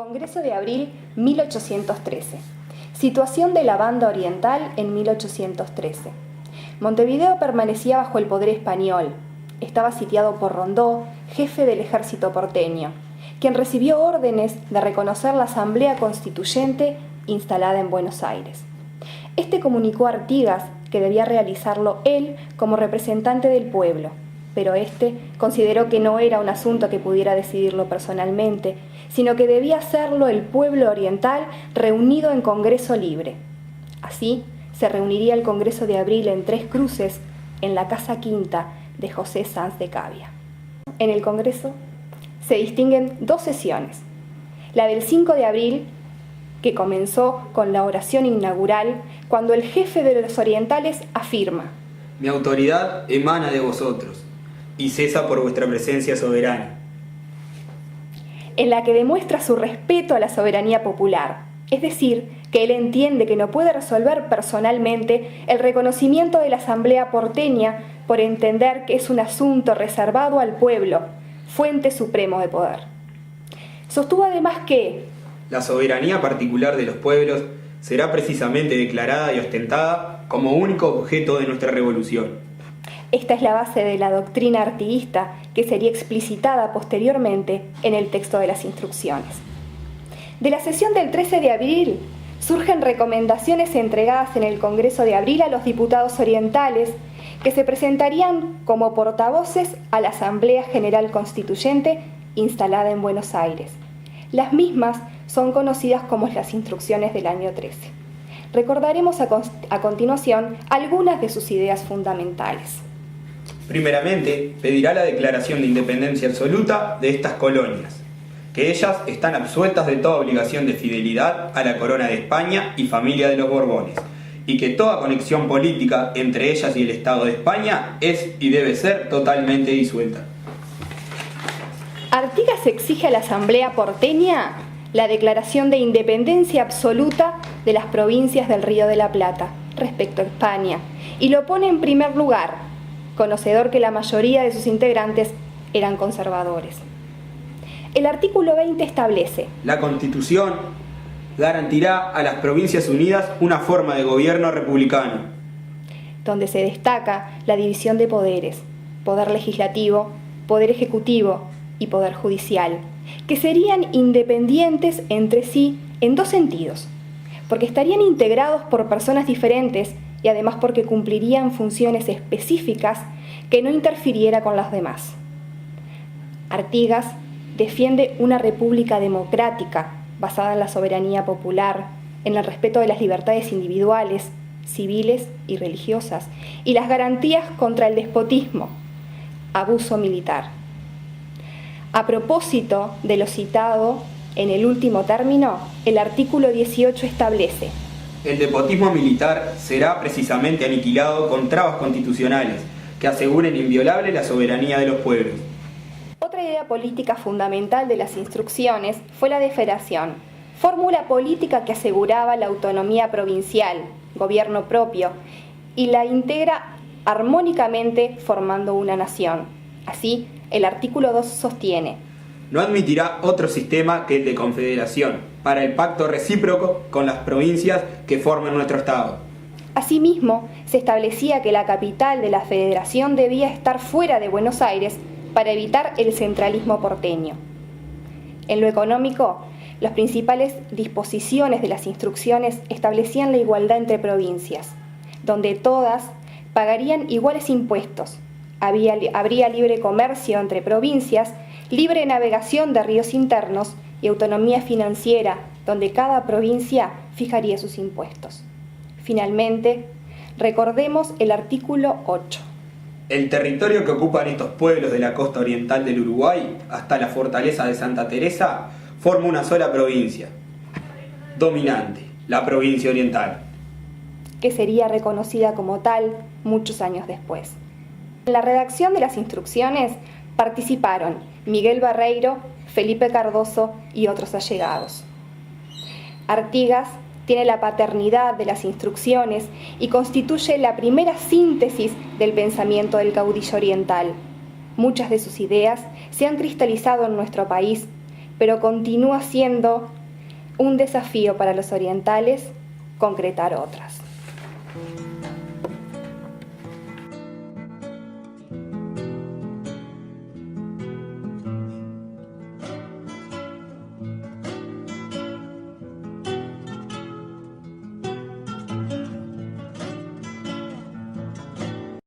Congreso de abril 1813. Situación de la Banda Oriental en 1813. Montevideo permanecía bajo el poder español. Estaba sitiado por Rondó, jefe del ejército porteño, quien recibió órdenes de reconocer la Asamblea Constituyente instalada en Buenos Aires. Este comunicó a Artigas que debía realizarlo él como representante del pueblo, pero este consideró que no era un asunto que pudiera decidirlo personalmente, sino que debía hacerlo el pueblo oriental reunido en Congreso Libre. Así se reuniría el Congreso de abril en Tres Cruces, en la Casa Quinta de José Sanz de Cavia. En el Congreso se distinguen dos sesiones: la del 5 de abril, que comenzó con la oración inaugural, cuando el jefe de los orientales afirma: Mi autoridad emana de vosotros, y cesa por vuestra presencia soberana. En la que demuestra su respeto a la soberanía popular, es decir, que él entiende que no puede resolver personalmente el reconocimiento de la Asamblea porteña por entender que es un asunto reservado al pueblo, fuente supremo de poder. Sostuvo además que la soberanía particular de los pueblos será precisamente declarada y ostentada como único objeto de nuestra revolución. Esta es la base de la doctrina artiguista que sería explicitada posteriormente en el texto de las instrucciones. De la sesión del 13 de abril surgen recomendaciones entregadas en el Congreso de abril a los diputados orientales que se presentarían como portavoces a la Asamblea General Constituyente instalada en Buenos Aires. Las mismas son conocidas como las instrucciones del año 13. Recordaremos a continuación algunas de sus ideas fundamentales. Primeramente, pedirá la declaración de independencia absoluta de estas colonias, que ellas están absueltas de toda obligación de fidelidad a la corona de España y familia de los Borbones, y que toda conexión política entre ellas y el Estado de España es y debe ser totalmente disuelta. Artigas exige a la Asamblea porteña la declaración de independencia absoluta de las provincias del Río de la Plata respecto a España, y lo pone en primer lugar, conocedor que la mayoría de sus integrantes eran conservadores. El artículo 20 establece: la Constitución garantirá a las Provincias Unidas una forma de gobierno republicano, donde se destaca la división de poderes, poder legislativo, poder ejecutivo y poder judicial, que serían independientes entre sí en dos sentidos, porque estarían integrados por personas diferentes y además porque cumplirían funciones específicas que no interfiriera con las demás. Artigas defiende una república democrática basada en la soberanía popular, en el respeto de las libertades individuales, civiles y religiosas, y las garantías contra el despotismo, abuso militar. A propósito de lo citado en el último término, el artículo 18 establece: el despotismo militar será precisamente aniquilado con trabas constitucionales que aseguren inviolable la soberanía de los pueblos. Otra idea política fundamental de las instrucciones fue la de federación, fórmula política que aseguraba la autonomía provincial, gobierno propio, y la integra armónicamente formando una nación. Así, el artículo 2 sostiene: no admitirá otro sistema que el de confederación, para el pacto recíproco con las provincias que forman nuestro Estado. Asimismo, se establecía que la capital de la federación debía estar fuera de Buenos Aires para evitar el centralismo porteño. En lo económico, las principales disposiciones de las instrucciones establecían la igualdad entre provincias, donde todas pagarían iguales impuestos, habría libre comercio entre provincias, libre navegación de ríos internos y autonomía financiera, donde cada provincia fijaría sus impuestos. Finalmente, recordemos el artículo 8. El territorio que ocupan estos pueblos de la costa oriental del Uruguay hasta la fortaleza de Santa Teresa forma una sola provincia, dominante, la provincia oriental, que sería reconocida como tal muchos años después. En la redacción de las instrucciones participaron Miguel Barreiro, Felipe Cardoso y otros allegados. Artigas tiene la paternidad de las instrucciones y constituye la primera síntesis del pensamiento del caudillo oriental. Muchas de sus ideas se han cristalizado en nuestro país, pero continúa siendo un desafío para los orientales concretar otras.